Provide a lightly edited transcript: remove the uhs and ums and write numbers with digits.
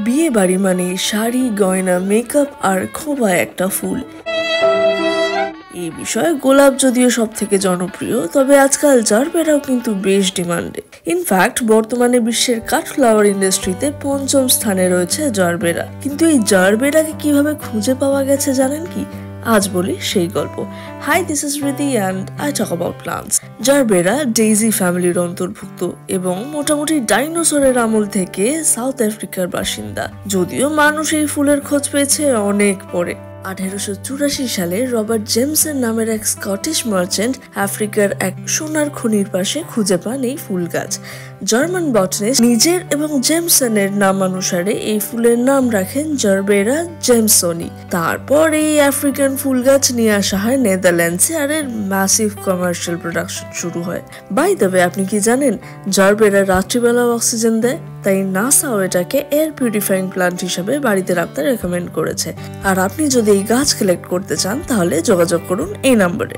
বিয়ে বাড়ি মানে শাড়ি, গয়না, মেকআপ আর খোঁপা একটা ফুল। এই বিষয়ে গোলাপ যদিও সব থেকে জনপ্রিয়, তবে আজকাল জারবেরাও কিন্তু বেশ ডিমান্ডে। ইনফ্যাক্ট বর্তমানে বিশ্বের কাঠফ্লাওয়ার ইন্ডাস্ট্রিতে ৫ম স্থানে রয়েছে জারবেরা। কিন্তু এই জারবেরাকে কিভাবে খুঁজে পাওয়া গেছে জানেন কি? আজ বলি সেই গল্প। Hi, this is Riddhi and I talk about plants. Gerbera daisy ফ্যামিলির অন্তর্ভুক্ত এবং মোটামুটি ডাইনোসরের আমল থেকে সাউথ আফ্রিকার বাসিন্দা, যদিও মানুষ এই ফুলের খোঁজ পেয়েছে অনেক পরে। 1884 সালে রবার্ট জেমসন নামের এক স্কটিশ মার্চেন্ট আফ্রিকার এক সোনার খনির পাশে খুঁজে পান এই ফুল গাছ। জার্মান বটানিস্ট নিজের এবং জেমসনের নামানুসারে এই ফুলের নাম রাখেন জারবেরা জেমসনি। তারপর এই আফ্রিকান ফুল গাছ নিয়ে আসা হয় নেদারল্যান্ডসে, আর এর ম্যাসিভ কমার্শিয়াল প্রোডাকশন শুরু হয়। বাই দ্য ওয়ে, আপনি কি জানেন জারবেরা রাত্রিবেলা অক্সিজেন দেয়? তাই নাসাও এটাকে এয়ার পিউরিফাইং প্লান্ট হিসেবে বাড়িতে রাখতে রেকমেন্ড করেছে। আর আপনি যদি এই গাছ কালেক্ট করতে চান তাহলে যোগাযোগ করুন এই নম্বরে।